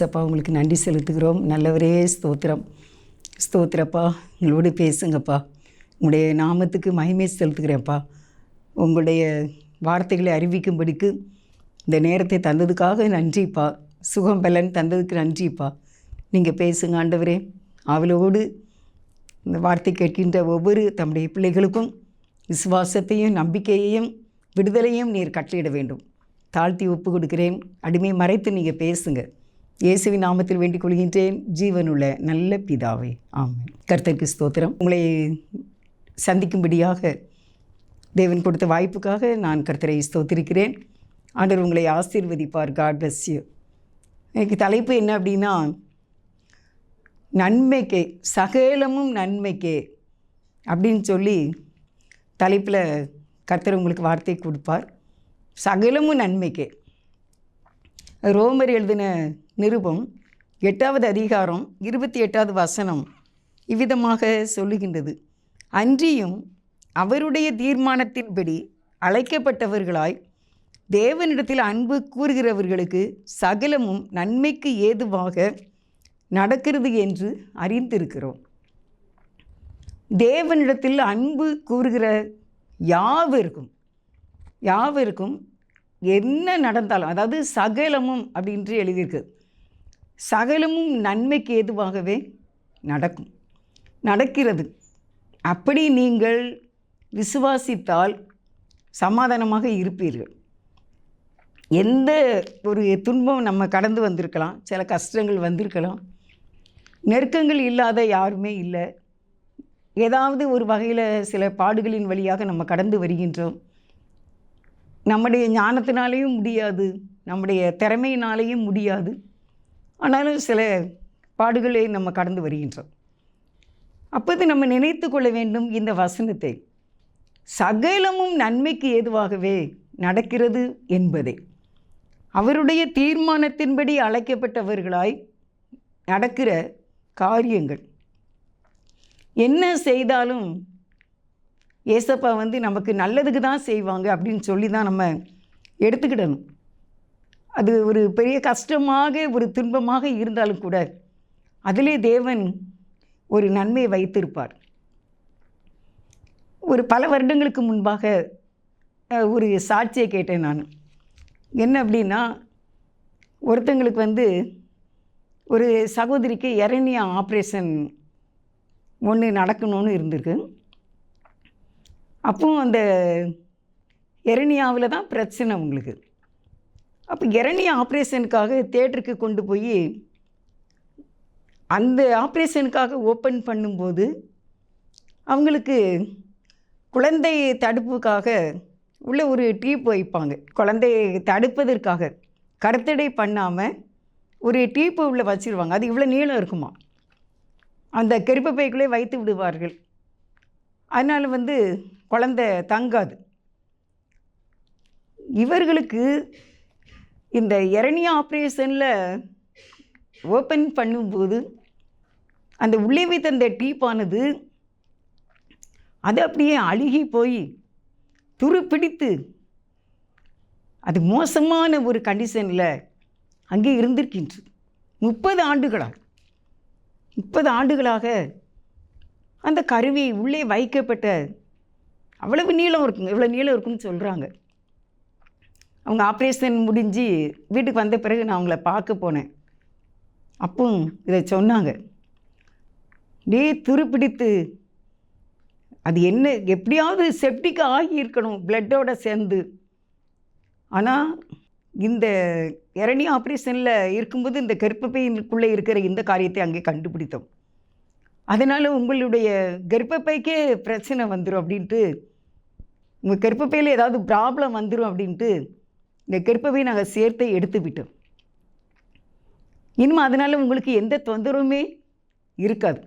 ஏசப்பா உங்களுக்கு நன்றி செலுத்துகிறோம். நல்லவரே ஸ்தோத்திரம். ஸ்தோத்திரப்பா, உங்களோடு பேசுங்கப்பா. உங்களுடைய நாமத்துக்கு மகிமை செலுத்துகிறேன்ப்பா. உங்களுடைய வார்த்தைகளை அறிவிக்கும்படிக்கு இந்த நேரத்தை தந்ததுக்காக நன்றிப்பா. சுகம் பலன் தந்ததுக்கு நன்றிப்பா. நீங்கள் பேசுங்க ஆண்டவரே. அவளோடு இந்த வார்த்தை கேட்கின்ற ஒவ்வொரு தம்முடைய பிள்ளைகளுக்கும் விசுவாசத்தையும் நம்பிக்கையையும் விடுதலையும் நீர் கட்டளையிட வேண்டும். தாழ்த்தி ஒப்பு கொடுக்கிறேன். அடிமை மறைத்து நீங்கள் பேசுங்க. இயேசுவின் நாமத்தில் வேண்டிக் கொள்கின்றேன், ஜீவனுள்ள நல்ல பிதாவே, ஆமென். கர்த்தருக்கு ஸ்தோத்திரம். உங்களை சந்திக்கும்படியாக தேவன் கொடுத்த வாய்ப்புக்காக நான் கர்த்தரை ஸ்தோத்திரிக்கிறேன். ஆண்டவர் உங்களை ஆசீர்வதிப்பார். God bless you. எனக்கு தலைப்பு என்ன அப்படின்னா, நன்மைக்கே, சகலமும் நன்மைக்கே அப்படின்னு சொல்லி தலைப்பில் கர்த்தர் உங்களுக்கு வார்த்தை கொடுப்பார். சகலமும் நன்மைக்கே. ரோமர் எழுதின நிருபம் 8வது அதிகாரம் 28வது வசனம் இவ்விதமாக சொல்லுகின்றது. அன்றியும் அவருடைய தீர்மானத்தின்படி அழைக்கப்பட்டவர்களாய் தேவனிடத்தில் அன்பு கூறுகிறவர்களுக்கு சகலமும் நன்மைக்கு ஏதுவாக நடக்கிறது என்று அறிந்திருக்கிறோம். தேவனிடத்தில் அன்பு கூறுகிற யாவருக்கும் என்ன நடந்தாலும், அதாவது சகலமும் அப்படின்று எழுதியிருக்கு. சகலமும் நன்மைக்கு ஏதுவாகவே நடக்கிறது. அப்படி நீங்கள் விசுவாசித்தால் சமாதானமாக இருப்பீர்கள். எந்த ஒரு துன்பம் நம்ம கடந்து வந்திருக்கலாம், சில கஷ்டங்கள் வந்திருக்கலாம். நெருக்கங்கள் இல்லாத யாருமே இல்லை. ஏதாவது ஒரு வகையில் சில பாடுகளின் வழியாக நம்ம கடந்து வருகின்றோம். நம்முடைய ஞானத்தினாலேயும் முடியாது, நம்முடைய திறமையினாலேயும் முடியாது. ஆனாலும் சில பாடுகளை நம்ம கடந்து வருகின்றோம். அப்போது நம்ம நினைத்து கொள்ள வேண்டும் இந்த வசனத்தை, சகலமும் நன்மைக்கு ஏதுவாகவே நடக்கிறது என்பதை. அவருடைய தீர்மானத்தின்படி அழைக்கப்பட்டவர்களாய் நடக்கிற காரியங்கள் என்ன செய்தாலும் ஏசப்பா நமக்கு நல்லதுக்கு தான் செய்வாங்க அப்படின்னு சொல்லி தான் நம்ம எடுத்துக்கிடணும். அது ஒரு பெரிய கஷ்டமாக, ஒரு துன்பமாக இருந்தாலும் கூட அதிலே தேவன் ஒரு நன்மையை வைத்திருப்பார். ஒரு பல வருடங்களுக்கு முன்பாக ஒரு சாட்சியை கேட்டேன் நான். என்ன அப்படின்னா, ஒருத்தங்களுக்கு ஒரு சகோதரிக்கு எரணியா ஆப்ரேஷன் ஒன்று நடக்கணும்னு இருந்திருக்கு. அப்போ அந்த எரணியாவில் தான் பிரச்சனை உங்களுக்கு. அப்போ எரணியா ஆப்ரேஷனுக்காக தேட்டருக்கு கொண்டு போய் அந்த ஆப்ரேஷனுக்காக ஓப்பன் பண்ணும்போது அவங்களுக்கு குழந்தை தடுப்புக்காக உள்ள ஒரு டியூப் வைப்பாங்க. குழந்தையை தடுப்பதற்காக கருத்தடை பண்ணாமல் ஒரு டியூப்பு உள்ள வச்சுருவாங்க. அது இவ்வளோ நீளம் இருக்குமா. அந்த கர்ப்பப்பைக்குள்ளே வைத்து விடுவார்கள். அதனால் குழந்தை தங்காது. இவர்களுக்கு இந்த எரணியா ஆப்ரேஷனில் ஓப்பன் பண்ணும்போது அந்த உள்ளே வைத்த அந்த டீப்பானது அது அப்படியே அழுகி போய் துருப்பிடித்து அது மோசமான ஒரு கண்டிஷனில் அங்கே இருந்திருக்கின்றது. 30 ஆண்டுகளாக அந்த கருவி உள்ளே வைக்கப்பட்ட அவ்வளவு நீளம் இருக்குங்க, இவ்வளோ நீளம் இருக்குன்னு சொல்கிறாங்க. அவங்க ஆப்ரேஷன் முடிஞ்சு வீட்டுக்கு வந்த பிறகு நான் அவங்கள பார்க்க போனேன். அப்போ இதை சொன்னாங்க. துருப்பிடித்து அது என்ன எப்படியாவது செப்டிக் ஆகியிருக்கணும் பிளட்டோடு சேர்ந்து. ஆனால் இந்த எரணியா ஆப்ரேஷனில் இருக்கும்போது இந்த கர்ப்பப்பைக்குள்ளே இருக்கிற இந்த காரியத்தை அங்கே கண்டுபிடித்தோம். அதனால் உங்களுடைய கர்ப்பப்பைக்கே பிரச்சனை வந்துடும் அப்படின்ட்டு, உங்கள் கர்ப்பப்பையில் ஏதாவது ப்ராப்ளம் வந்துடும் அப்படின்ட்டு இந்த கர்ப்பப்பை நாங்கள் சேர்த்து எடுத்து விட்டோம். இனிமேல் அதனால் உங்களுக்கு எந்த தொந்தரவுமே இருக்காது.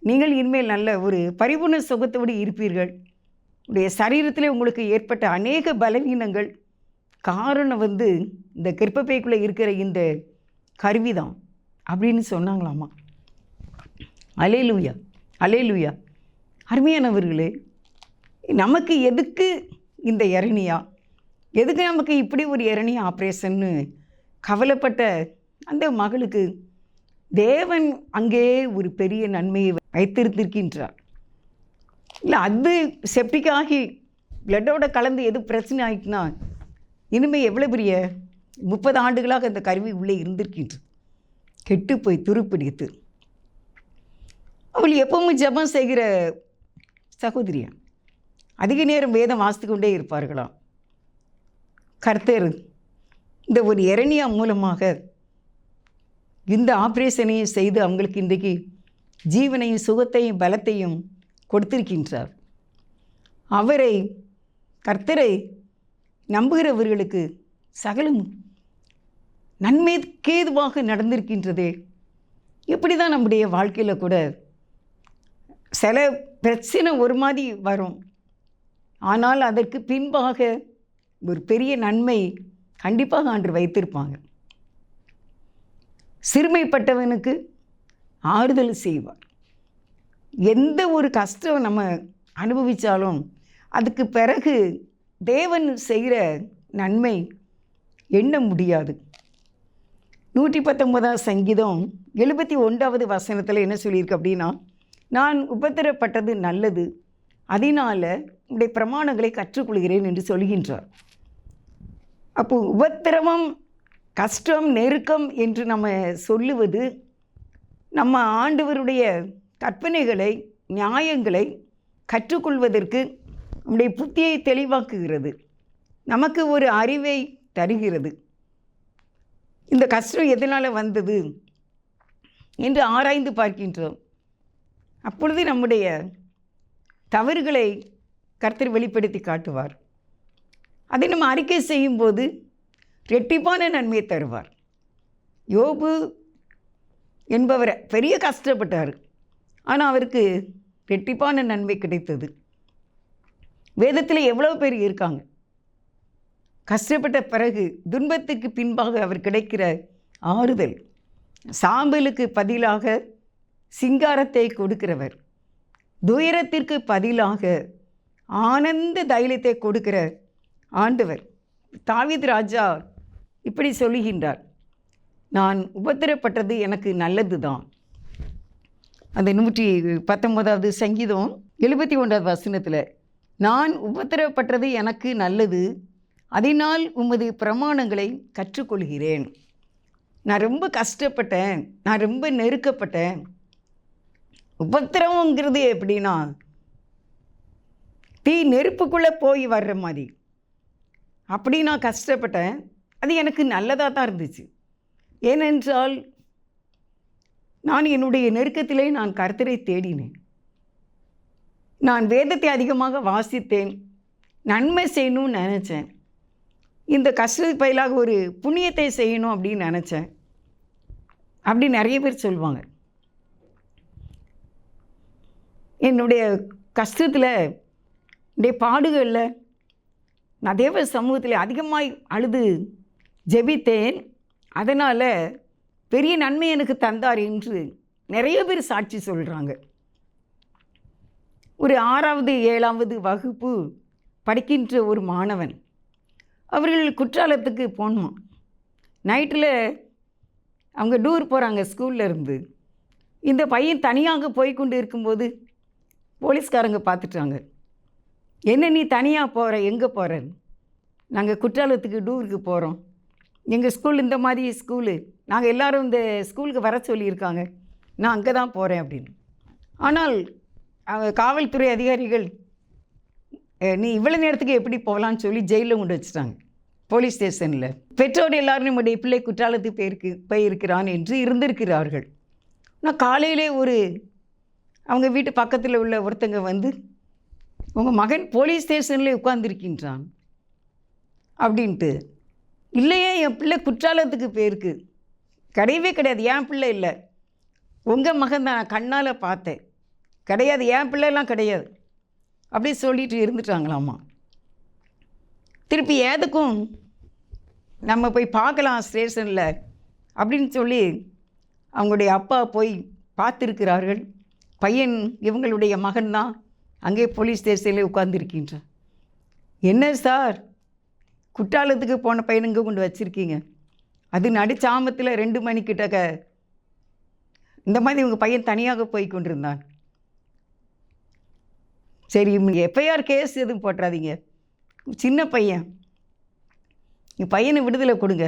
நீங்கள் இனிமேல் நல்ல ஒரு பரிபூர்ண சுகத்தோடு இருப்பீர்கள். உடைய சரீரத்தில் உங்களுக்கு ஏற்பட்ட அநேக பலவீனங்கள் காரணம் இந்த கர்ப்பப்பைக்குள்ளே இருக்கிற இந்த கருவி தான் அப்படின்னு சொன்னாங்களாமா. அல்லேலூயா, அல்லேலூயா. அருமையானவர்களே, நமக்கு எதுக்கு இந்த எரணியா, எதுக்கு நமக்கு இப்படி ஒரு எரணியா ஆப்ரேஷன்னு கவலைப்பட்ட அந்த மகளுக்கு தேவன் அங்கே ஒரு பெரிய நன்மையை வைத்திருந்திருக்கின்றார். இல்லை, அது செப்டிக்காகி பிளட்டோட கலந்து எது பிரச்சனை ஆகிட்டுனா இனிமேல் எவ்வளோ பெரிய 30 ஆண்டுகளாக அந்த கருவி உள்ளே இருந்திருக்கின்றது. கெட்டு போய் துருப்பிடித்து. அவள் எப்பவும் ஜெபம் செய்கிற சகோதரியா, அதிக நேரம் வேதம் வாசித்து கொண்டே இருப்பார்களாம். கர்த்தர் இந்த ஒரு எரேமியா மூலமாக இந்த ஆப்ரேஷனையும் செய்து அவங்களுக்கு இன்றைக்கு ஜீவனையும் சுகத்தையும் பலத்தையும் கொடுத்திருக்கின்றார். அவரை, கர்த்தரை நம்புகிறவர்களுக்கு சகலம் நன்மைக்கேதுவாக நடந்திருக்கின்றதே. இப்படி தான் நம்முடைய வாழ்க்கையில் கூட சில பிரச்சனை ஒரு மாதிரி வரும், ஆனால் அதற்கு பின்பாக ஒரு பெரிய நன்மை கண்டிப்பாக ஆண்டு வைத்திருப்பாங்க. சிறுமைப்பட்டவனுக்கு ஆறுதல் செய்வார். எந்த ஒரு கஷ்டம் நம்ம அனுபவித்தாலும் அதுக்கு பிறகு தேவன் செய்கிற நன்மை எண்ண முடியாது. 119 சங்கீதம் 71வது வசனத்தில் என்ன சொல்லியிருக்கு அப்படின்னா, நான் உபத்திரப்பட்டது நல்லது, அதனால் உடைய பிரமாணங்களை கற்றுக்கொள்கிறேன் என்று சொல்கின்றார். அப்போ உபத்திரவம், கஷ்டம், நெருக்கம் என்று நம்ம சொல்லுவது நம்ம ஆண்டவருடைய கற்பனைகளை, நியாயங்களை கற்றுக்கொள்வதற்கு நம்முடைய புத்தியை தெளிவாக்குகிறது, நமக்கு ஒரு அறிவை தருகிறது. இந்த கஷ்டம் எதனால் வந்தது என்று ஆராய்ந்து பார்க்கின்றோம். அப்பொழுது நம்முடைய தவறுகளை கர்த்தர் வெளிப்படுத்தி காட்டுவார். அதை நம்ம அறிக்கை செய்யும்போது ரெட்டிப்பான நன்மையை தருவார். யோபு என்பவர் பெரிய கஷ்டப்பட்டார், ஆனால் அவருக்கு ரெட்டிப்பான நன்மை கிடைத்தது. வேதத்தில் எவ்வளோ பேர் இருக்காங்க, கஷ்டப்பட்ட பிறகு துன்பத்துக்கு பின்பாக அவர் கிடைக்கிற ஆறுதல். சாம்பலுக்கு பதிலாக சிங்காரத்தை கொடுக்கிறவர், துயரத்திற்கு பதிலாக ஆனந்த தைலத்தை கொடுக்கிற ஆண்டவர். தாவீது ராஜா இப்படி சொல்லுகின்றார், நான் உபத்திரப்பட்டது எனக்கு நல்லது தான். அந்த 119வது சங்கீதம் 71வது வசனத்தில், நான் உபத்திரப்பட்டது எனக்கு நல்லது, அதனால் உமது பிரமாணங்களை கற்றுக்கொள்கிறேன். நான் ரொம்ப கஷ்டப்பட்டேன், நான் ரொம்ப நெருக்கப்பட்டேன். உபத்திரவங்கிறது எப்படின்னா தீ நெருப்புக்குள்ளே போய் வர்ற மாதிரி. அப்படி நான் கஷ்டப்பட்டேன், அது எனக்கு நல்லதாக தான் இருந்துச்சு. ஏனென்றால் நான் என்னுடைய நெருக்கத்திலே நான் கர்த்தரை தேடினேன், நான் வேதத்தை அதிகமாக வாசித்தேன், நன்மை செய்யணும்னு நினச்சேன், இந்த கஷ்டத்துக்கு பதிலாக ஒரு புண்ணியத்தை செய்யணும் அப்படின்னு நினச்சேன். அப்படி நிறைய பேர் சொல்லுவாங்க. என்னுடைய கஷ்டத்தில், என்னுடைய பாடுகளில் நான் தேவ சமூகத்தில் அதிகமாய் அழுது ஜெபித்தேன், அதனால் பெரிய நன்மை எனக்கு தந்தார் என்று நிறைய பேர் சாட்சி சொல்கிறாங்க. ஒரு 6வது 7வது வகுப்பு படிக்கின்ற ஒரு மாணவன், அவர்கள் குற்றாலத்துக்கு போகணுமா. நைட்டில் அவங்க டூர் போகிறாங்க ஸ்கூலில் இருந்து. இந்த பையன் தனியாக போய் கொண்டு இருக்கும்போது போலீஸ்காரங்க பார்த்துட்டாங்க. என்ன நீ தனியாக போகிற, எங்கே போகிறன்னு? நாங்கள் குற்றாலத்துக்கு டூருக்கு போகிறோம், எங்கள் ஸ்கூல் இந்த மாதிரி ஸ்கூலு, நாங்கள் எல்லோரும் இந்த ஸ்கூலுக்கு வர சொல்லியிருக்காங்க, நான் அங்கே தான் போகிறேன் அப்படின்னு. ஆனால் காவல்துறை அதிகாரிகள், நீ இவ்வளோ நேரத்துக்கு எப்படி போகலான்னு சொல்லி ஜெயிலில் கொண்டு வச்சுட்டாங்க, போலீஸ் ஸ்டேஷனில். பெற்றோர் எல்லோரும் நம்முடைய பிள்ளை குற்றாலத்துக்கு போயிருக்கிறான் என்று இருந்திருக்கிறார்கள். நான் காலையிலே அவங்க வீட்டு பக்கத்தில் உள்ள ஒருத்தங்க வந்து, உங்கள் மகன் போலீஸ் ஸ்டேஷனில் உட்கார்ந்துருக்கின்றான் அப்படின்ட்டு. இல்லையே, என் பிள்ளை குற்றாலத்துக்கு போயிருக்கு. கிடையவே கிடையாது, என் பிள்ளை இல்லை, உங்கள் மகன் தான், நான் கண்ணால் பார்த்தேன், கிடையாது, என் பிள்ளைலாம் கிடையாது அப்படி சொல்லிட்டு இருந்துட்டாங்களாம்மா. திருப்பி எதுக்கும் நம்ம போய் பார்க்கலாம் ஸ்டேஷனில் அப்படின்னு சொல்லி அவங்களுடைய அப்பா போய் பார்த்துருக்கிறார்கள். பையன் இவங்களுடைய மகன்தான் அங்கே போலீஸ் ஸ்டேஷனில் உட்கார்ந்துருக்கின்றான். என்ன சார், குற்றாலத்துக்கு போன பையனுங்க கொண்டு வச்சுருக்கீங்க, அது நடுச்சாமத்தில் 2 மணிக்கிட்டக்க இந்த மாதிரி உங்கள் பையன் தனியாக போய் கொண்டிருந்தான். சரி, எஃப்ஐஆர் கேஸ் எதுவும் போட்டுறாதீங்க, சின்ன பையன், என் பையனை விடுதலை கொடுங்க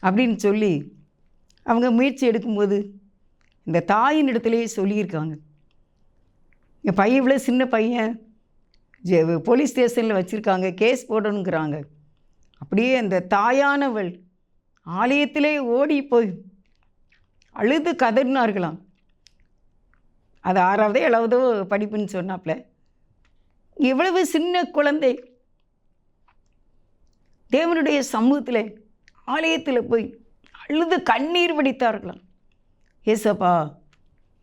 அப்படின்னு சொல்லி அவங்க முயற்சி எடுக்கும்போது இந்த தாயின் இடத்துலையே சொல்லியிருக்காங்க, என் பையன் இவ்வளோ சின்ன பையன் போலீஸ் ஸ்டேஷனில் வச்சுருக்காங்க, கேஸ் போடணுங்கிறாங்க. அப்படியே அந்த தாயானவள் ஆலயத்திலே ஓடி போய் அழுது கதறினார்களாம். அது 6ஆவதோ 7ஆவதோ படிப்புன்னு சொன்னாப்புல. எவ்வளவு சின்ன குழந்தை தேவனுடைய சமூகத்தில் ஆலயத்தில் போய் அழுது கண்ணீர் வடித்தார்களாம். ஏசப்பா,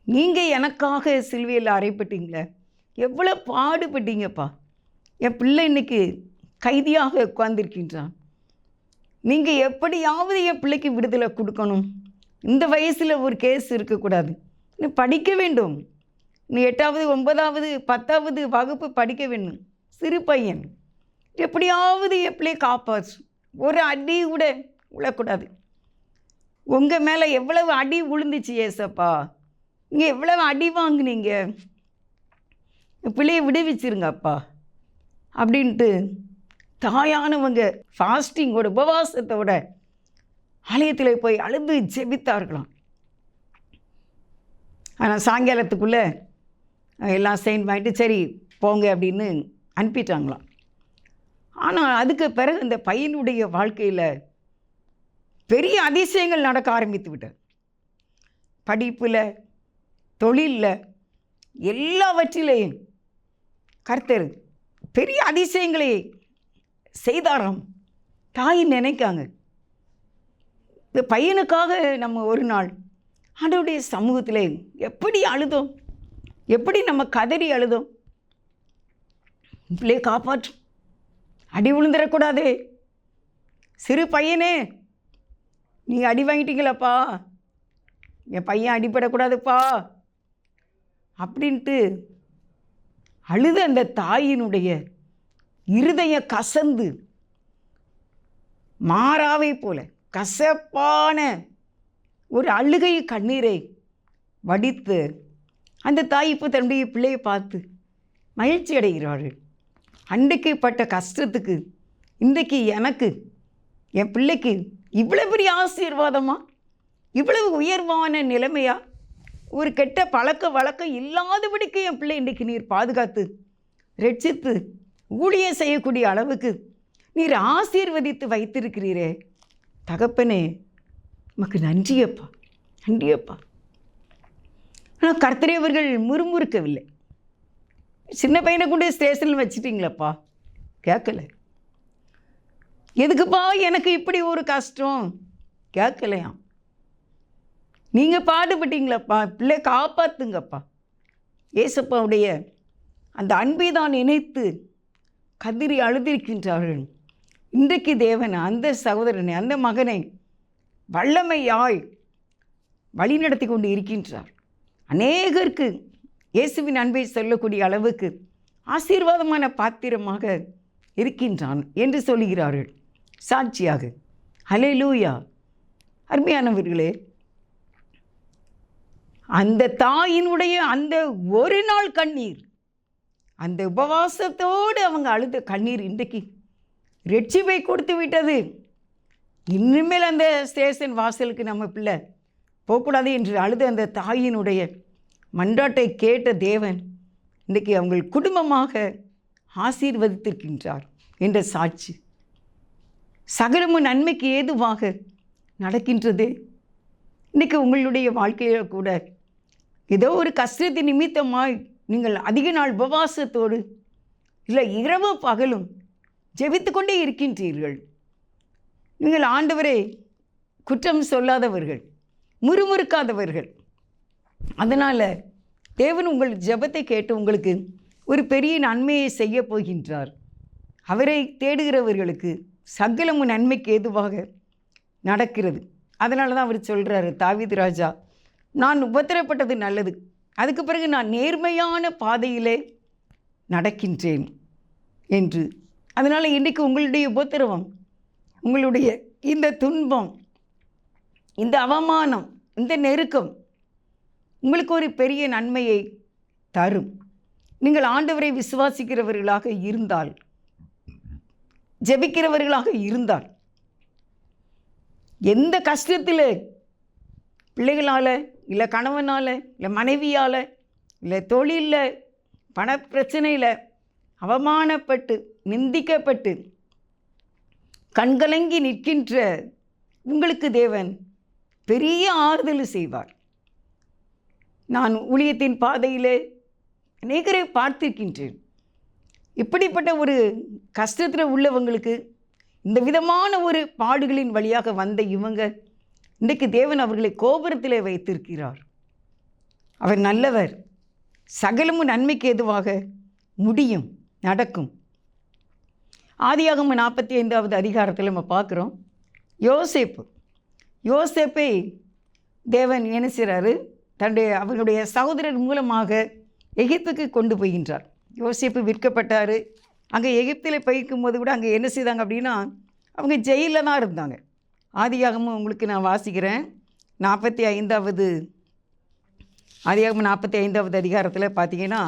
நீங்கள் எனக்காக சிலுவையில் அறைப்பட்டீங்களே, எவ்வளோ பாடுபட்டீங்கப்பா, என் பிள்ளை இன்னைக்கு கைதியாக உட்கார்ந்திருக்கின்றான், நீங்கள் எப்படியாவது என் பிள்ளைக்கு விடுதலை கொடுக்கணும், இந்த வயசில் ஒரு கேஸ் இருக்கக்கூடாது, நீ படிக்க வேண்டும், நீ 8ஆவது 9ஆவது 10ஆவது வகுப்பு படிக்க வேண்டும், சிறு பையன், எப்படியாவது என் பிள்ளையை காப்பாற்று, ஒரு அடி கூட விழக்கூடாது, உங்கள் மேலே எவ்வளவு அடி விழுந்துச்சு ஏசப்பா, நீங்கள் எவ்வளவு அடி வாங்கினீங்க, பிள்ளையை விடுவிச்சிருங்கப்பா அப்படின்ட்டு தாயானவங்க ஃபாஸ்டிங்கோட உபவாசத்தோட ஆலயத்தில் போய் அழுது ஜெபித்தார்களாம். ஆனால் சாயங்காலத்துக்குள்ளே எல்லாம் சைன் பண்ணிட்டு சரி போங்க அப்படின்னு அனுப்பிட்டாங்களாம். ஆனால் அதுக்கு பிறகு இந்த பையனுடைய வாழ்க்கையில் பெரிய அதிசயங்கள் நடக்க ஆரம்பித்து விட்டார். படிப்பில், தொழிலில், எல்லாவற்றிலேயும் கர்த்தர் பெரிய அதிசயங்களை செய்தாராம். தாய் நினைக்காங்க, இந்த பையனுக்காக நம்ம ஒரு நாள் ஆண்டவருடைய சமூகத்தில் எப்படி அழுதோம், எப்படி நம்ம கதறி அழுதோம், பிள்ளையை காப்பாற்றும், அடி விழுந்துடக்கூடாதே, சிறு பையனே நீங்கள் அடி வாங்கிட்டீங்களப்பா, என் பையன் அடிபடக்கூடாதுப்பா அப்படின்ட்டு அழுத அந்த தாயினுடைய இருதய கசந்து மாறாவை போல கசப்பான ஒரு அழுகை கண்ணீரை வடித்து அந்த தாய் இப்போ தன்னுடைய பிள்ளையை பார்த்து மகிழ்ச்சி அடைகிறார்கள். அன்றைக்கு பட்ட கஷ்டத்துக்கு இன்றைக்கு எனக்கு என் பிள்ளைக்கு இவ்வளவு பெரிய ஆசீர்வாதமா, இவ்வளவு உயர்வான நிலைமையா, ஒரு கெட்ட பழக்க வழக்கம் இல்லாதபடிக்கு என் பிள்ளை இன்றைக்கு நீர் பாதுகாத்து ரட்சித்து ஊழியம் செய்யக்கூடிய அளவுக்கு நீர் ஆசீர்வதித்து வைத்திருக்கிறீரே தகப்பனே, நமக்கு நன்றியப்பா, நன்றியப்பா. ஆனால் கர்த்தரே அவர்கள் முறுமுறுக்கவில்லை. சின்ன பையனை கொண்டு ஸ்டேஷனில் வச்சுட்டிங்களப்பா, கேட்கல. எதுக்குப்பா எனக்கு இப்படி ஒரு கஷ்டம், கேட்கலையாம். நீங்கள் பாடுபட்டீங்களப்பா, பிள்ளை காப்பாற்றுங்கப்பா. ஏசப்பாவுடைய அந்த அன்பை தான் நினைத்து கதறி அழுதிருக்கின்றார்கள். இன்றைக்கு தேவன் அந்த சகோதரனை, அந்த மகனை வல்லமையாய் வழிநடத்தி கொண்டு இருக்கின்றார். அநேகருக்கு இயேசுவின் அன்பை சொல்லக்கூடிய அளவுக்கு ஆசீர்வாதமான பாத்திரமாக இருக்கின்றான் என்று சொல்லுகிறார்கள் சாட்சியாக. ஹல்லேலூயா. அருமையானவர்களே, அந்த தாயினுடைய அந்த ஒரு நாள் கண்ணீர், அந்த உபவாசத்தோடு அவங்க அழுத கண்ணீர் இன்றைக்கு ரட்சிப்பை கொடுத்து விட்டது. இனிமேல் அந்த ஸ்டேஷன் வாசலுக்கு நம்ம பிள்ளை போகக்கூடாது என்று அழுத அந்த தாயினுடைய மன்றாட்டை கேட்ட தேவன் இன்றைக்கி அவங்கள் குடும்பமாக ஆசீர்வதித்திருக்கின்றார் என்ற சாட்சி சகலமும் நன்மைக்கு ஏதுவாக நடக்கின்றது. இன்றைக்கி உங்களுடைய வாழ்க்கையில் கூட ஏதோ ஒரு கஷ்டத்தின் நிமித்தமாய் நீங்கள் அதிக நாள் உபவாசத்தோடு இல்லை இரவும் பகலும் ஜெபித்து கொண்டே இருக்கின்றீர்கள். நீங்கள் ஆண்டவரை குற்றம் சொல்லாதவர்கள், முறுமுறுக்காதவர்கள். அதனால் தேவன் உங்கள் ஜெபத்தை கேட்டு உங்களுக்கு ஒரு பெரிய நன்மையை செய்ய போகின்றார். அவரை தேடுகிறவர்களுக்கு சகலமும் நன்மைக்கு ஏதுவாக நடக்கிறது. அதனால தான் அவர் சொல்கிறாரு, தாவீது ராஜா, நான் உபத்திரப்பட்டது நல்லது, அதுக்கு பிறகு நான் நேர்மையான பாதையிலே நடக்கின்றேன் என்று. அதனால் இன்றைக்கு உங்களுடைய உபத்திரவம், உங்களுடைய இந்த துன்பம் இந்த அவமானம், இந்த நெருக்கம் உங்களுக்கு ஒரு பெரிய நன்மையை தரும். நீங்கள் ஆண்டவரை விசுவாசிக்கிறவர்களாக இருந்தால், ஜெபிக்கிறவர்களாக இருந்தால், எந்த கஷ்டத்தில், பிள்ளைகளால், இல்லை கணவனால், இல்லை மனைவியால், இல்லை தொழிலில், பண பிரச்சனையில் அவமானப்பட்டு நிந்திக்கப்பட்டு கண்கலங்கி நிற்கின்ற உங்களுக்கு தேவன் பெரிய ஆறுதல் செய்வார். நான் ஊழியத்தின் பாதையில் அநேகரை பார்த்திருக்கின்றேன். இப்படிப்பட்ட ஒரு கஷ்டத்தில் உள்ளவங்களுக்கு இந்த விதமான ஒரு பாடுகளின் வழியாக வந்த இவங்க இன்றைக்கு தேவன் அவர்களை கோபுரத்தில் வைத்திருக்கிறார். அவர் நல்லவர். சகலமும் நன்மைக்கு எதுவாக முடியும், நடக்கும். ஆதியாகமம் 45வது அதிகாரத்தில் நம்ம பார்க்குறோம். யோசேப்பை தேவன் என்ன செய்கிறாரு, அவர்களுடைய சகோதரர் மூலமாக எகிப்துக்கு கொண்டு போகின்றார். யோசேப்பு விற்கப்பட்டார். அங்கே எகிப்தில் போய்க்கும் போது கூட அங்கே என்ன செய்தாங்க அப்படின்னா, அவங்க ஜெயிலில் தான் இருந்தாங்க. ஆதியாகமும் உங்களுக்கு நான் வாசிக்கிறேன். 45வது அதிகாரத்தில் பார்த்தீங்கன்னா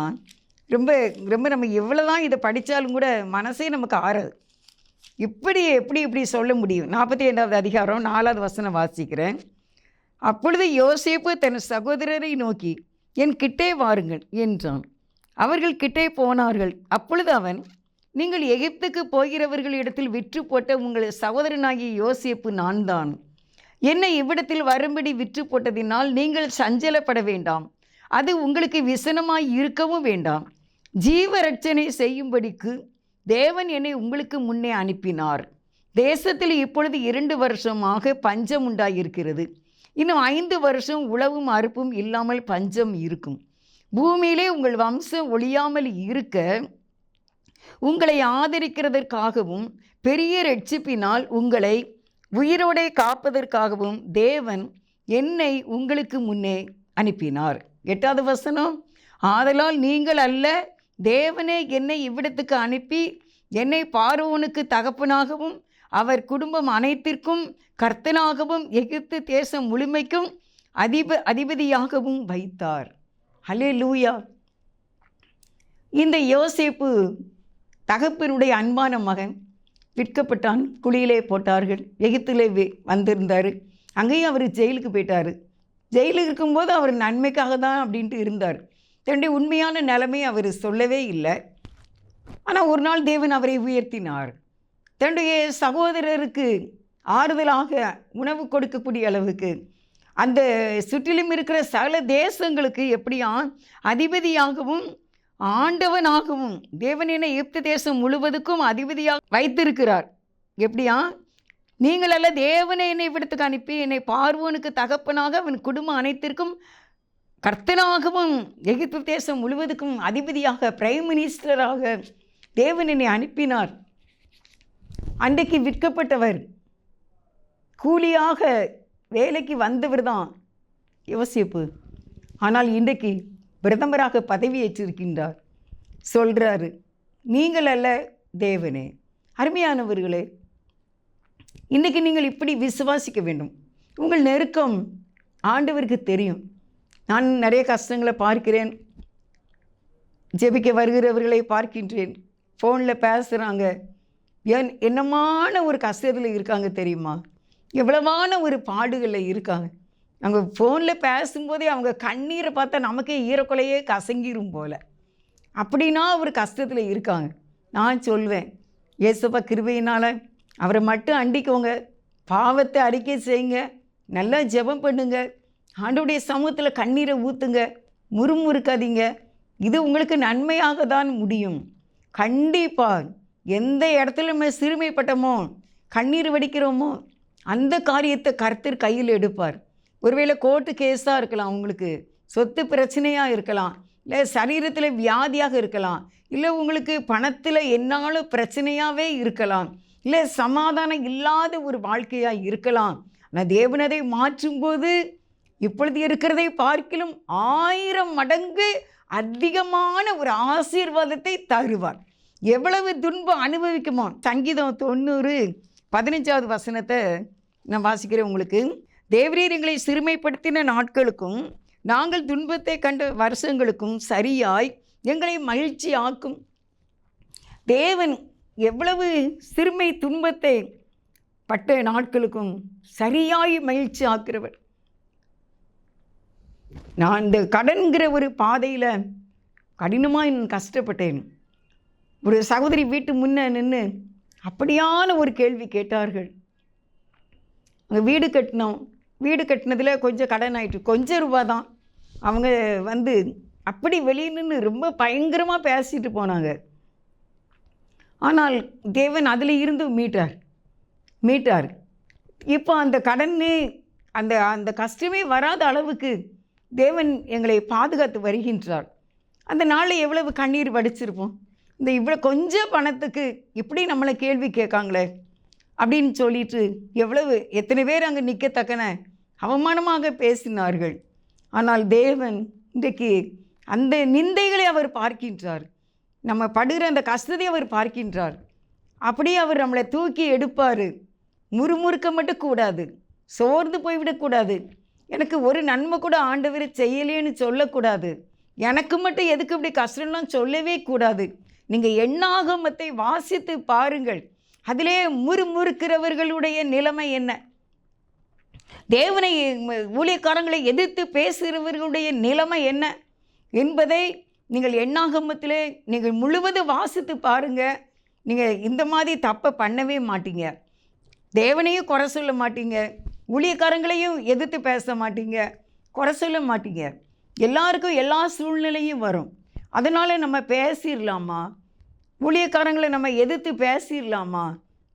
ரொம்ப ரொம்ப நம்ம எவ்வளோ தான் இதை படித்தாலும் கூட மனசே நமக்கு ஆறாது. எப்படி சொல்ல முடியும்? 45வது அதிகாரம் 4வது வசனம் வாசிக்கிறேன். அப்பொழுது யோசேப்பு தன் சகோதரரை நோக்கி, என் கிட்டே வாருங்கள் என்றான். அவர்கள் கிட்டே போனார்கள். அப்பொழுது அவன், நீங்கள் எகிப்துக்கு போகிறவர்களிடத்தில் விற்று போட்ட உங்கள் சகோதரனாகிய யோசேப்பு நான் தான். என்னை இவ்விடத்தில் வரும்படி விற்று போட்டதினால் நீங்கள் சஞ்சலப்பட வேண்டாம். அது உங்களுக்கு விசனமாய் இருக்கவும் வேண்டாம். ஜீவ ரட்சனை செய்யும்படிக்கு தேவன் என்னை உங்களுக்கு முன்னே அனுப்பினார். தேசத்தில் இப்பொழுது 2 வருஷமாக பஞ்சம் உண்டாயிருக்கிறது. இன்னும் 5 வருஷம் உழவும் அறுப்பும் இல்லாமல் பஞ்சம் இருக்கும். பூமியிலே உங்கள் வம்சம் ஒழியாமல் இருக்க உங்களை ஆதரிக்கிறதற்காகவும் பெரிய ரட்சிப்பினால் உங்களை உயிரோடே காப்பதற்காகவும் தேவன் என்னை உங்களுக்கு முன்னே அனுப்பினார். 8வது வசனம், ஆதலால் நீங்கள் அல்ல, தேவனே என்னை இவ்விடத்துக்கு அனுப்பி என்னை பார்வோனுக்கு தகப்பனாகவும் அவர் குடும்பம் அனைத்திற்கும் கர்த்தனாகவும் எகிப்து தேசம் முழுமைக்கும் அதிபதியாகவும் வைத்தார். ஹல்லேலூயா. இந்த யோசேப்பு தகப்பனுடைய அன்பான மகன் விற்கப்பட்டான். குழியிலே போட்டார்கள். எகிப்திலே வந்திருந்தார். அங்கேயும் அவர் ஜெயிலுக்கு போயிட்டார். ஜெயிலில் இருக்கும்போது அவர் நன்மைக்காக தான் அப்படின்ட்டு இருந்தார். தன்னுடைய உண்மையான நிலைமை அவர் சொல்லவே இல்லை. ஆனால் ஒரு நாள் தேவன் அவரை உயர்த்தினார். தன்னுடைய சகோதரருக்கு ஆறுதலாக உணவு கொடுக்கக்கூடிய அளவுக்கு அந்த சுற்றிலும் இருக்கிற சகல தேசங்களுக்கு எப்படியா அதிபதியாகவும் ஆண்டவனாகவும் தேவன் என்னை எகிப்து தேசம் முழுவதுக்கும் அதிபதியாக வைத்திருக்கிறார். எப்படியா, நீங்கள் அல்ல, தேவனை என்னை இவ்விடத்துக்கு அனுப்பி என்னை பார்வோனுக்கு தகப்பனாக அவன் குடும்பம் அனைத்திற்கும் கர்த்தனாகவும் எகிப்து தேசம் முழுவதுக்கும் அதிபதியாக பிரைம் மினிஸ்டராக தேவன் என்னை அனுப்பினார். அன்றைக்கு விற்கப்பட்டவர், கூலியாக வேலைக்கு வந்தவர் தான் யோசேப்பு. ஆனால் இன்றைக்கு பிரதமராக பதவியேற்றிருக்கின்றார். சொல்கிறாரு, நீங்கள் அல்ல, தேவனே. அருமையானவர்களே, இன்றைக்கி நீங்கள் இப்படி விசுவாசிக்க வேண்டும். உங்கள் நெருக்கம் ஆண்டவருக்கு தெரியும். நான் நிறைய கஷ்டங்களை பார்க்கிறேன். ஜெபிக்க வருகிறவர்களை பார்க்கின்றேன். ஃபோனில் பேசுகிறாங்க. என்னமான ஒரு கஷ்டத்தில் இருக்காங்க தெரியுமா? எவ்வளவான ஒரு பாடுகளில் இருக்காங்க. அவங்க ஃபோனில் பேசும்போதே அவங்க கண்ணீரை பார்த்தா நமக்கே ஈரக்குலையே கசங்கிரும் போல். அப்படின்னா ஒரு கஷ்டத்தில் இருக்காங்க. நான் சொல்வேன், இயேசுப்பா கிருபையினால் அவரை மட்டும் அண்டிக்கோங்க. பாவத்தை அறிக்கை செய்யுங்க. நல்லா ஜெபம் பண்ணுங்க. ஆண்டவருடைய சமூகத்தில் கண்ணீரை ஊற்றுங்க. முறுமுறுக்காதீங்க. இது உங்களுக்கு நன்மையாக தான் முடியும். கண்டிப்பாக எந்த இடத்துல நம்ம சிறுமைப்பட்டோமோ, கண்ணீர் வடிக்கிறோமோ, அந்த காரியத்தை கர்த்தர் கையில் எடுப்பார். ஒருவேளை கோர்ட்டு கேஸாக இருக்கலாம், உங்களுக்கு சொத்து பிரச்சனையாக இருக்கலாம், இல்லை சரீரத்தில் வியாதியாக இருக்கலாம், இல்லை உங்களுக்கு பணத்தில் என்னாலும் பிரச்சனையாகவே இருக்கலாம், இல்லை சமாதானம் இல்லாத ஒரு வாழ்க்கையாக இருக்கலாம். ஆனால் தேவன் அதை மாற்றும்போது இப்பொழுது இருக்கிறதை பார்க்கிலும் 1000 மடங்கு அதிகமான ஒரு ஆசீர்வாதத்தை தருவார். எவ்வளவு துன்பம் அனுபவிக்குமோ. சங்கீதம் 90 15வது வசனத்தை நான் வாசிக்கிறேன் உங்களுக்கு. தேவரீர் எங்களை சிறுமைப்படுத்தின நாட்களுக்கும் நாங்கள் துன்பத்தை கண்ட வருஷங்களுக்கும் சரியாய் எங்களை மகிழ்ச்சி ஆக்கும். தேவன் எவ்வளவு சிறுமை துன்பத்தை பட்ட நாட்களுக்கும் சரியாய் மகிழ்ச்சி ஆக்கிறவர். நான் இந்த கடன்கிற ஒரு பாதையில் கடினமாக கஷ்டப்பட்டேன். ஒரு சகோதரி வீட்டு முன்னே நின்று அப்படியான ஒரு கேள்வி கேட்டார்கள். அங்கே வீடு கட்டினதில் கொஞ்சம் கடன் ஆயிட்டு, கொஞ்சம் ரூபா தான். அவங்க வந்து அப்படி வெளியே நின்று ரொம்ப பயங்கரமாக பேசிட்டு போனாங்க. ஆனால் தேவன் அதில் இருந்து மீட்டார். இப்போ அந்த கடனே அந்த கஷ்டமே வராத அளவுக்கு தேவன் எங்களை பாதுகாத்து வருகின்றார். அந்த நாளில் எவ்வளவு கண்ணீர் வடிச்சிருப்போம். இந்த இவ்வளோ கொஞ்சம் பணத்துக்கு இப்படி நம்மளை கேள்வி கேட்காங்களே அப்படின்னு சொல்லிட்டு எத்தனை பேர் அங்கே நிற்கத்தக்கன அவமானமாக பேசினார்கள். ஆனால் தேவன் இன்றைக்கு அந்த நிந்தைகளை அவர் பார்க்கின்றார். நம்ம படுகிற அந்த கஷ்டத்தை அவர் பார்க்கின்றார். அப்படியே அவர் நம்மளை தூக்கி எடுப்பார். முறுமுறுக்க மட்டும் கூடாது, சோர்ந்து போய்விடக்கூடாது. எனக்கு ஒரு நன்மை கூட ஆண்டவர் செய்யலேன்னு சொல்லக்கூடாது. எனக்கு மட்டும் எதுக்கு இப்படி கஷ்டம்லாம் சொல்லவே கூடாது. நீங்கள் எண்ணாகமத்தை வாசித்து பாருங்கள். அதிலே முறுமுறுக்கிறவர்களுடைய நிலைமை என்ன, தேவனை ஊழியக்காரங்களை எதிர்த்து பேசுகிறவர்களுடைய நிலைமை என்ன என்பதை நீங்கள் எண்ணாகமத்திலே நீங்கள் முழுவதும் வாசித்து பாருங்கள். நீங்கள் இந்த மாதிரி தப்பை பண்ணவே மாட்டீங்க. தேவனையும் குறை சொல்ல மாட்டீங்க, ஊழியக்காரங்களையும் எதிர்த்து பேச மாட்டீங்க, குறை சொல்ல மாட்டீங்க. எல்லாருக்கும் எல்லா சூழ்நிலையும் வரும். அதனால் நம்ம பேசிடலாமா? ஊழியக்காரங்களை நம்ம எதிர்த்து பேசிடலாமா?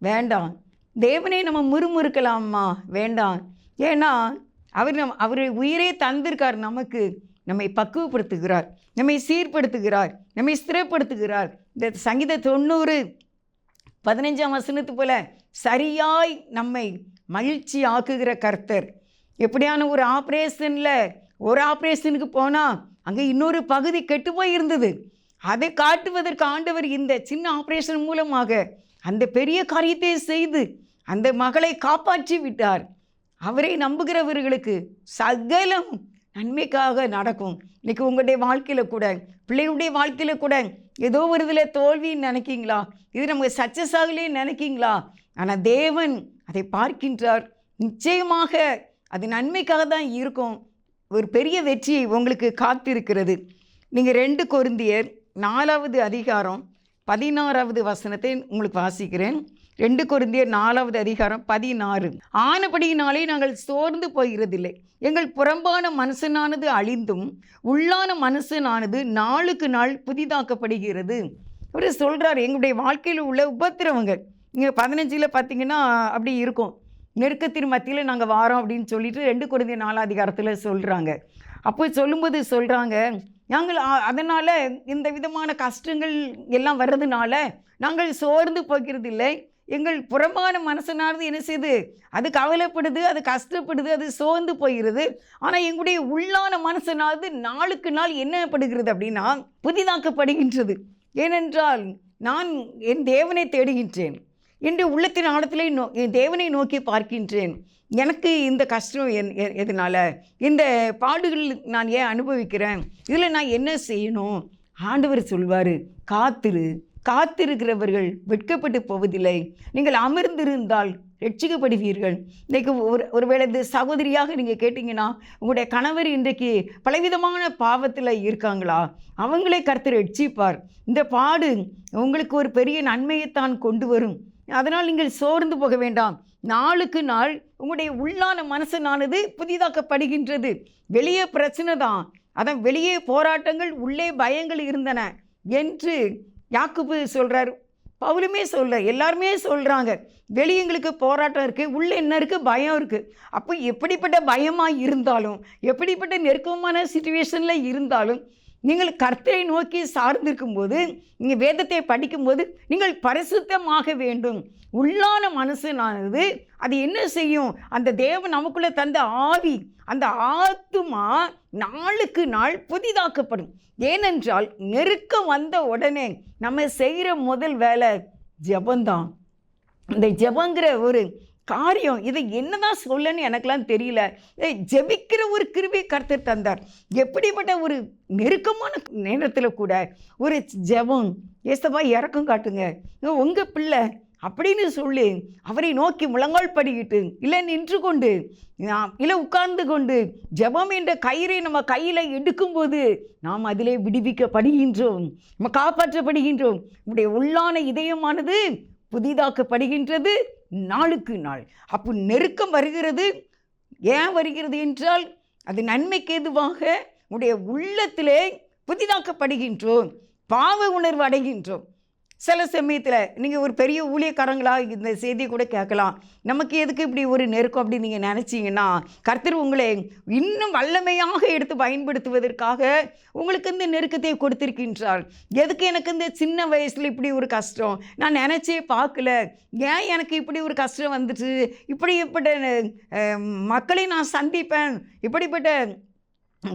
வேண்டாம். தேவனை நம்ம முறுமுறுக்கலாமா? வேண்டாம். ஏன்னா அவர் உயிரே தந்திருக்கார் நமக்கு. நம்மை பக்குவப்படுத்துகிறார், நம்மை சீர்படுத்துகிறார், நம்மை ஸ்திரப்படுத்துகிறார். இந்த சங்கீத 90:15 போல சரியாய் நம்மை மகிழ்ச்சி ஆக்குகிற கர்த்தர். எப்படியான ஒரு ஆப்ரேஷனுக்கு போனால் அங்கே இன்னொரு பகுதி கெட்டு போய் இருந்தது. அதை காட்டுவதற்கு ஆண்டவர் இந்த சின்ன ஆப்ரேஷன் மூலமாக அந்த பெரிய காரியத்தை செய்து அந்த மகளை காப்பாற்றி விட்டார். அவரை நம்புகிறவர்களுக்கு சகலம் நன்மைக்காக நடக்கும். இன்றைக்கி உங்களுடைய வாழ்க்கையில் கூட, பிள்ளைகளுடைய வாழ்க்கையில் கூட ஏதோ ஒரு இதில் தோல்வின்னு நினைக்கிங்களா? இது நமக்கு சக்ஸஸ் ஆகலேன்னு நினைக்கிங்களா? ஆனால் தேவன் அதை பார்க்கின்றார். நிச்சயமாக அது நன்மைக்காக தான் இருக்கும். ஒரு பெரிய வெற்றி உங்களுக்கு காத்திருக்கிறது. நீங்கள் 2 கொரிந்தியர் 4:16 உங்களுக்கு வாசிக்கிறேன். 2 கொரிந்தியர் 4:16. ஆனபடியினாலே நாங்கள் சோர்ந்து போகிறதில்லை. எங்கள் புறம்பான மனுஷனானது அழிந்தும் உள்ளான மனுஷனானது நாளுக்கு நாள் புதிதாக்கப்படுகிறது. அவர் சொல்கிறார், எங்களுடைய வாழ்க்கையில் உள்ள உபத்திரவங்கள் இங்கே 15 பார்த்தீங்கன்னா அப்படி இருக்கும். நெருக்கத்தின் மத்தியில் நாங்கள் வாரோம் அப்படின்னு சொல்லிட்டு 2 கொரிந்தியர் 4 சொல்கிறாங்க. அப்போ சொல்லும்போது சொல்கிறாங்க, நாங்கள் அதனால் இந்த விதமான கஷ்டங்கள் எல்லாம் வர்றதுனால நாங்கள் சோர்ந்து போகிறதில்லை. எங்கள் புறம்பான மனசனானது என்ன செய்யுது? அது கவலைப்படுது, அது கஷ்டப்படுது, அது சோர்ந்து போகிறது. ஆனால் எங்களுடைய உள்ளான மனசனானது நாளுக்கு நாள் என்னப்படுகிறது அப்படின்னா புதிதாக்கப்படுகின்றது. ஏனென்றால் நான் என் தேவனை தேடுகின்றேன், என்று உள்ளத்தின் ஆழத்திலே என் தேவனை நோக்கி பார்க்கின்றேன். எனக்கு இந்த கஷ்டம் எதனால், இந்த பாடுகள் நான் ஏன் அனுபவிக்கிறேன், இதில் நான் என்ன செய்யணும்? ஆண்டவர் சொல்வார், காத்திருக்கிறவர்கள் வெட்கப்பட்டு போவதில்லை. நீங்கள் அமர்ந்திருந்தால் ரட்சிக்கப்படுவீர்கள். இன்றைக்கு ஒருவேளை இந்த சகோதரியாக நீங்கள் கேட்டிங்கன்னா, உங்களுடைய கணவர் இன்றைக்கு பலவிதமான பாவத்தில் இருக்காங்களா? அவங்களே கர்த்தர் ரட்சிப்பார். இந்த பாடு உங்களுக்கு ஒரு பெரிய நன்மையைத்தான் கொண்டு வரும். அதனால் நீங்கள் சோர்ந்து போக வேண்டாம். நாளுக்கு நாள் உங்களுடைய உள்ளான மனசனானது புதிதாக்கப்படுகின்றது. வெளியே பிரச்சனை தான், அதான் வெளியே போராட்டங்கள், உள்ளே பயங்கள் இருந்தன என்று யாக்கோபு சொல்கிறார், பவுலுமே சொல்கிறார், எல்லாருமே சொல்கிறாங்க. வெளியே எங்களுக்கு போராட்டம் இருக்குது, உள்ளே என்ன இருக்குது? பயம் இருக்குது. அப்போ எப்படிப்பட்ட பயமாக இருந்தாலும், எப்படிப்பட்ட நெருக்கமான சிச்சுவேஷனில் இருந்தாலும், நீங்கள் கர்த்தரை நோக்கி சார்ந்திருக்கும்போது, நீங்கள் வேதத்தை படிக்கும்போது நீங்கள் பரிசுத்தமாக வேண்டும். உள்ளான மனசனானது அது என்ன செய்யும்? அந்த தேவன் நமக்குள்ளே தந்த ஆவி, அந்த ஆத்துமா நாளுக்கு நாள் புதிதாக்கப்படும். ஏனென்றால் நெருக்கம் வந்த உடனே நம்ம செய்கிற முதல் வேலை ஜெபந்தான். இந்த ஜெபங்கிற ஒரு காரியம். இதை என்னதான் சொல்லன்னு எனக்கெல்லாம் தெரியல. ஜெபிக்கிற ஒரு கிருபை கர்த்தர் தந்தார். எப்படிப்பட்ட ஒரு நெருக்கமான நேரத்தில் கூட ஒரு ஜெபம், ஏசப்பா இறக்கம் காட்டுங்க, உங்கள் பிள்ளை அப்படின்னு சொல்லி அவரை நோக்கி முழங்கால் படிக்கிட்டு, இல்லை நின்று கொண்டு, இல்லை உட்கார்ந்து கொண்டு ஜெபம் என்ற கயிறை நம்ம கையில் எடுக்கும்போது நாம் அதிலே விடுவிக்கப்படுகின்றோம், நம்ம காப்பாற்றப்படுகின்றோம். நம்முடைய உள்ளான இதயமானது புதிதாக்கப்படுகின்றது நாளுக்கு நாள். அப்போ நெருக்கம் வருகிறது. ஏன் வருகிறது என்றால் அது நன்மைக்கு எதுவாக உடைய உள்ளத்திலே புதிதாக்கப்படுகின்றோம், பாவ உணர்வு அடைகின்றோம். சில சமயத்தில் நீங்கள் ஒரு பெரிய ஊழியக்காரங்களாக இந்த செய்தியை கூட கேட்கலாம், நமக்கு எதுக்கு இப்படி ஒரு நெருக்கம் அப்படின்னு நீங்கள் நினச்சிங்கன்னா, கர்த்தர் உங்களை இன்னும் வல்லமையாக எடுத்து பயன்படுத்துவதற்காக உங்களுக்கு இந்த நெருக்கத்தை கொடுத்திருக்கின்றார். எதுக்கு எனக்கு இந்த சின்ன வயசில் இப்படி ஒரு கஷ்டம், நான் நினச்சே பார்க்கல, ஏன் எனக்கு இப்படி ஒரு கஷ்டம் வந்துட்டு, இப்படிப்பட்ட மக்களை நான் சந்திப்பேன், இப்படிப்பட்ட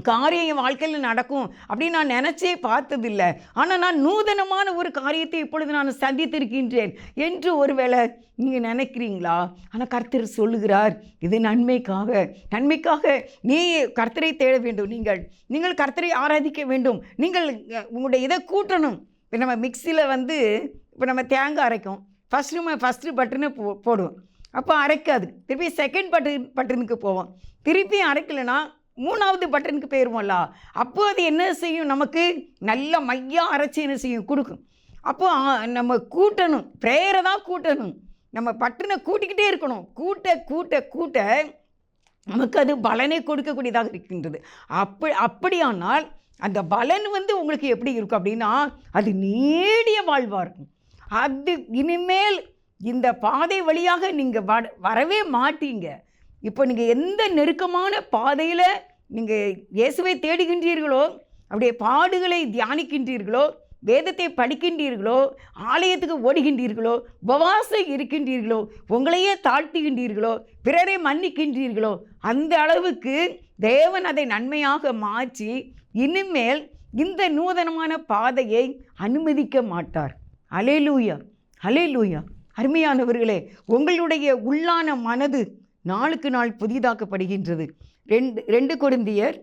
காரியம் என் வாழ்க்கையில் நடக்கும் அப்படின்னு நான் நினச்சே பார்த்ததில்லை, ஆனால் நான் நூதனமான ஒரு காரியத்தை இப்பொழுது நான் சந்தித்திருக்கின்றேன் என்று ஒருவேளை நீங்கள் நினைக்கிறீங்களா? ஆனால் கர்த்தர் சொல்லுகிறார், இது நன்மைக்காக நீ கர்த்தரை தேட வேண்டும், நீங்கள் கர்த்தரை ஆராதிக்க வேண்டும், நீங்கள் உங்களுடைய இதை கூட்டணும். இப்போ நம்ம மிக்சியில் இப்போ நம்ம தேங்காய் அரைக்கும், ஃபஸ்ட்டு பட்டனை போடுவோம், அப்போ அரைக்காது, திருப்பி செகண்ட் பட்டனுக்கு போவோம், திருப்பி அரைக்கலைன்னா 3வது பட்டனுக்கு போயிடுவோம்ல. அப்போ அது என்ன செய்யும், நமக்கு நல்ல மையாக அரைச்சி என்ன செய்யும், கொடுக்கும். அப்போ நம்ம கூட்டணும், ப்ரேயரை தான் கூட்டணும், நம்ம பட்டனை கூட்டிக்கிட்டே இருக்கணும். கூட்ட நமக்கு அது பலனை கொடுக்கக்கூடியதாக இருக்கின்றது. அப்படியானால் அந்த பலன் உங்களுக்கு எப்படி இருக்கும் அப்படின்னா, அது நீடிய வாழ்வாக இருக்கும். அது இனிமேல் இந்த பாதை வழியாக நீங்கள் வரவே மாட்டீங்க. இப்போ நீங்கள் எந்த நெருக்கமான பாதையில் நீங்கள் இயேசுவை தேடுகின்றீர்களோ, அவருடைய பாடுகளை தியானிக்கின்றீர்களோ, வேதத்தை படிக்கின்றீர்களோ, ஆலயத்துக்கு ஓடுகின்றீர்களோ, உபவாசம் இருக்கின்றீர்களோ, உங்களையே தாழ்த்துகின்றீர்களோ, பிறரை மன்னிக்கின்றீர்களோ, அந்த அளவுக்கு தேவன் அதை நன்மையாக மாற்றி இனிமேல் இந்த நூதனமான பாதையை அனுமதிக்க மாட்டார். அல்லேலூயா, அல்லேலூயா. அருமையானவர்களே, உங்களுடைய உள்ளான மனது நாளுக்கு நாள் புதிதாக்கப்படுகின்றது. 2 கொரிந்தியர்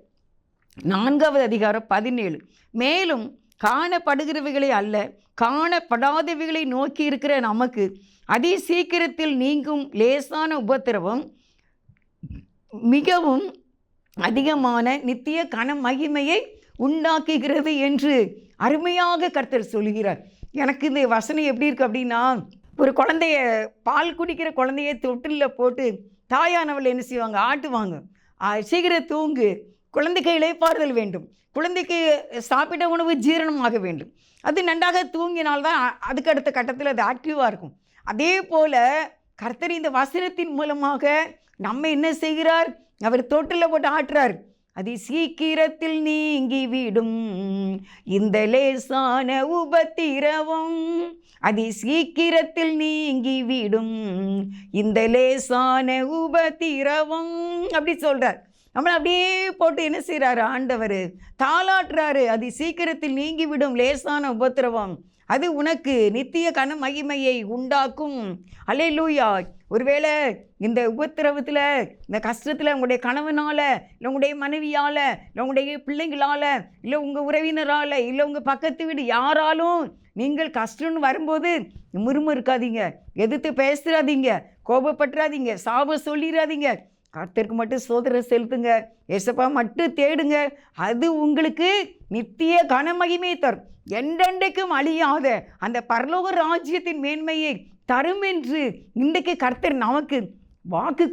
4வது அதிகாரம் 17. மேலும் காணப்படுகிறவைகளை அல்ல, காணப்படாதவைகளை நோக்கி இருக்கிற நமக்கு அதி சீக்கிரத்தில் நீங்கும் லேசான உபத்திரவம் மிகவும் அதிகமான நித்திய கன மகிமையை உண்டாக்குகிறது என்று அருமையாக கர்த்தர் சொல்கிறார். எனக்கு இந்த வசனம் எப்படி இருக்குது அப்படின்னா, ஒரு குழந்தைய, பால் குடிக்கிற குழந்தைய தொட்டிலில் போட்டு தாயானவள் என்ன செய்வாங்க, ஆட்டுவாங்க, சீக்கிரம் தூங்கு, குழந்தைக்கு இளைப்பாறுதல் வேண்டும், குழந்தைக்கு சாப்பிட்ட உணவு ஜீரணமாக வேண்டும், அது நன்றாக தூங்கினால்தான் அதுக்கு அடுத்த கட்டத்தில் அது ஆக்டிவாக இருக்கும். அதே போல் கர்த்தர் இந்த வசனத்தின் மூலமாக நம்ம என்ன செய்கிறார், அவர் தொட்டிலில் போட்டு ஆட்டுறார். அது சீக்கிரத்தில் நீங்கிவிடும் இந்த லேசான உபத்திரவம், அது சீக்கிரத்தில் நீங்கிவிடும் இந்த லேசான உபத்திரவம் அப்படி சொல்கிறார். நம்மளை அப்படியே போட்டு என்ன செய்கிறாரு ஆண்டவர், தாளாட்டுறாரு. அது சீக்கிரத்தில் நீங்கிவிடும் லேசான உபத்திரவம், அது உனக்கு நித்திய கன மகிமையை உண்டாக்கும். அல்லேலூயா. ஒருவேளை இந்த உபத்திரவத்தில், இந்த கஷ்டத்தில் உங்களுடைய கணவனால், இல்லை உங்களுடைய மனைவியால், இல்லை உங்களுடைய பிள்ளைங்களால், இல்லை உங்கள் உறவினரால், இல்லை உங்கள் பக்கத்து வீடு யாராலும் நீங்கள் கஷ்டம்னு வரும்போது முறுமுறுக்காதீங்க, எதிர்த்து பேசுகிறாதீங்க, கோபப்பட்டுறாதீங்க, சாபம் சொல்லிடாதீங்க. கர்த்தருக்கு மட்டும் சோதனை செலுத்துங்க, ஏசப்பா மட்டும் தேடுங்க. அது உங்களுக்கு நித்திய கனமகிமை தரும், என்றென்றைக்கும் அழியாத அந்த பரலோக ராஜ்யத்தின் மேன்மையை தரும் என்று இன்றைக்கு கர்த்தர் நமக்கு வாக்கு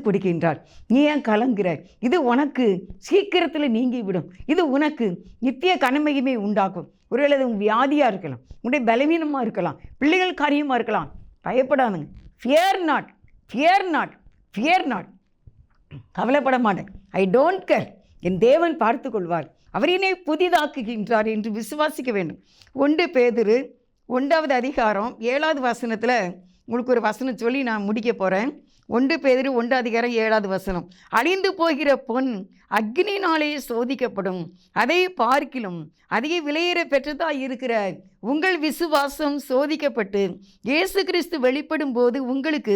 கொடுக்கின்றார். நீ ஏன் கலங்குற? இது உனக்கு சீக்கிரத்தில் நீங்கிவிடும், இது உனக்கு நித்திய கனமகிமை உண்டாக்கும். ஒருவேளை அது உங்கள் வியாதியாக இருக்கலாம், உங்களுடைய பலவீனமாக இருக்கலாம், பிள்ளைகள் காரியமாக இருக்கலாம். பயப்படாதுங்க. Fear not. கவலைப்பட மாட்டேன். I don't care. என் தேவன் பார்த்து கொள்வார், அவரினை புதிதாக்குகின்றார் என்று விசுவாசிக்க வேண்டும். 1 பேதுரு 1வது அதிகாரம் 7வது வசனத்தில் உங்களுக்கு ஒரு வசனம் சொல்லி நான் முடிக்க போகிறேன். 1 பேதுரு 1 அதிகாரம் 7வது வசனம். அழிந்து போகிற பொன் அக்னினாலே சோதிக்கப்படும், அதை பார்க்கிலும் அதிக விலையேற பெற்றதாக இருக்கிற உங்கள் விசுவாசம் சோதிக்கப்பட்டு இயேசு கிறிஸ்து வெளிப்படும் போது உங்களுக்கு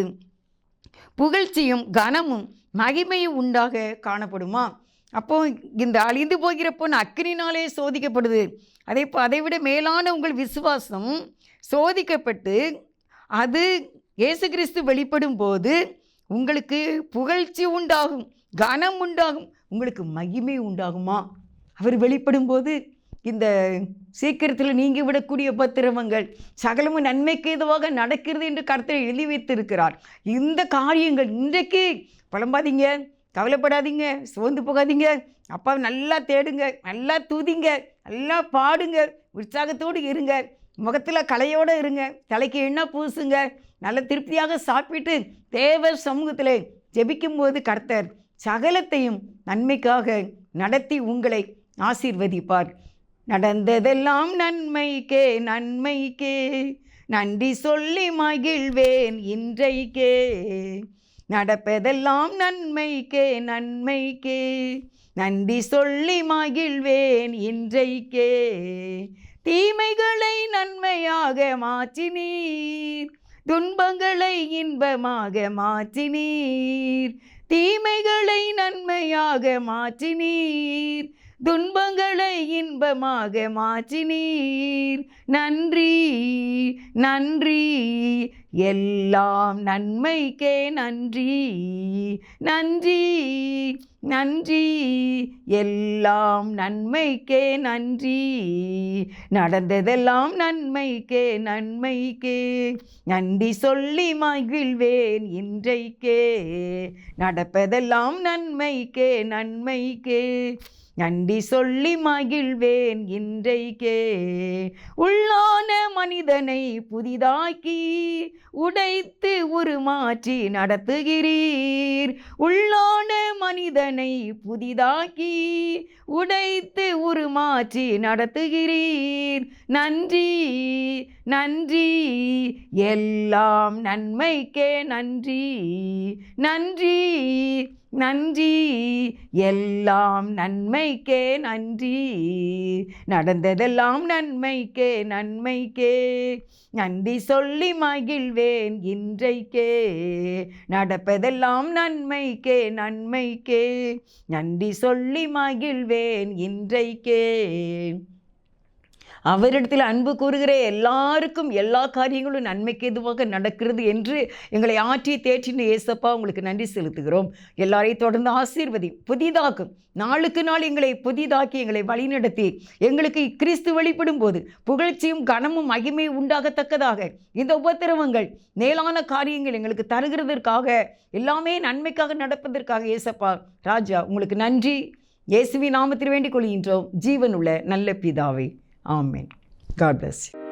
புகழ்ச்சியும் கனமும் மகிமையும் உண்டாக காணப்படுமா? அப்போ இந்த அழிந்து போகிற பொன் அக்கினினாலே சோதிக்கப்படுது. அதை விட மேலான உங்கள் விசுவாசம் சோதிக்கப்பட்டு அது இயேசு கிறிஸ்து வெளிப்படும் போது உங்களுக்கு புகழ்ச்சி உண்டாகும், கனம் உண்டாகும், உங்களுக்கு மகிமை உண்டாகுமா? அவர் வெளிப்படும் போது இந்த சீக்கிரத்தில் நீங்கி விடக்கூடிய உபத்திரவங்கள் சகலமும் நன்மைக்கு ஏதுவாக நடக்கிறது என்று கர்த்தர் எழுதி வைத்திருக்கிறார். இந்த காரியங்கள் இன்றைக்கு புலம்பாதீங்க, கவலைப்படாதீங்க, சோர்ந்து போகாதீங்க. அப்பாவை நல்லா தேடுங்க, நல்லா துதிங்க, நல்லா பாடுங்க, உற்சாகத்தோடு இருங்க, முகத்தில் கலையோடு இருங்க, தலைக்கு எண்ணெய் பூசுங்க, நல்ல திருப்தியாக சாப்பிட்டு தேவ சமூகத்தில் ஜெபிக்கும்போது கர்த்தர் சகலத்தையும் நன்மைக்காக நடத்தி உங்களை ஆசீர்வதிப்பார். நடந்ததெல்லாம் நன்மைக்கே நன்மைக்கே, நன்றி சொல்லி மகிழ்வேன் இன்றைக்கே. நடப்பதெல்லாம் நன்மைக்கே நன்மைக்கே, நன்றி சொல்லி மகிழ்வேன் இன்றைக்கே. தீமைகளை நன்மையாக மாற்றினீர், துன்பங்களை இன்பமாக மாற்றினீர். தீமைகளை நன்மையாக மாற்றினீர், துன்பங்களை இன்பமாக மாற்றினீர். நன்றி நன்றி, எல்லாம் நன்மைக்கே நன்றி. நன்றி நன்றி, எல்லாம் நன்மைக்கே நன்றி. நடந்ததெல்லாம் நன்மைக்கே நன்மைக்கே, நன்றி சொல்லி மகிழ்வேன் இன்றைக்கே. நடப்பதெல்லாம் நன்மைக்கே நன்மைக்கே, நன்றி சொல்லி மகிழ்வேன் இன்றைக்கே. உள்ளான மனிதனை புதிதாக்கி உடைத்து உருமாற்றி நடத்துகிறீர். உள்ளான மனிதனை புதிதாக்கி உடைத்து உருமாற்றி நடத்துகிறீர். நன்றி நன்றி, எல்லாம் நன்மைக்கே நன்றி. நன்றி நன்றி, எல்லாம் நன்மைக்கே நன்றி. நடந்ததெல்லாம் நன்மைக்கே நன்மைக்கே, நன்றி சொல்லி மகிழ்வேன் இன்றைக்கே. நடப்பதெல்லாம் நன்மைக்கே நன்மைக்கே, நன்றி சொல்லி மகிழ்வேன் இன்றைக்கே. அவரிடத்தில் அன்பு கூறுகிற எல்லாருக்கும் எல்லா காரியங்களும் நன்மைக்கு எதுவாக நடக்கிறது என்று எங்களை ஆற்றி தேற்றின ஏசப்பா உங்களுக்கு நன்றி செலுத்துகிறோம். எல்லாரையும் தொடர்ந்து ஆசீர்வதி, புதிதாக்கும், நாளுக்கு நாள் எங்களை புதிதாக்கி எங்களை வழிநடத்தி எங்களுக்கு கிறிஸ்து வெளிப்படும் போது புகழ்ச்சியும் கனமும் மகிமையும் உண்டாகத்தக்கதாக இந்த உபத்திரவங்கள் மேலான காரியங்கள் எங்களுக்கு தருகிறதற்காக, எல்லாமே நன்மைக்காக நடப்பதற்காக ஏசப்பா ராஜா உங்களுக்கு நன்றி. இயேசுவின் நாமத்தில் வேண்டிக் கொள்கின்றோம் ஜீவனுள்ள நல்ல பிதாவே. Amen. God bless you.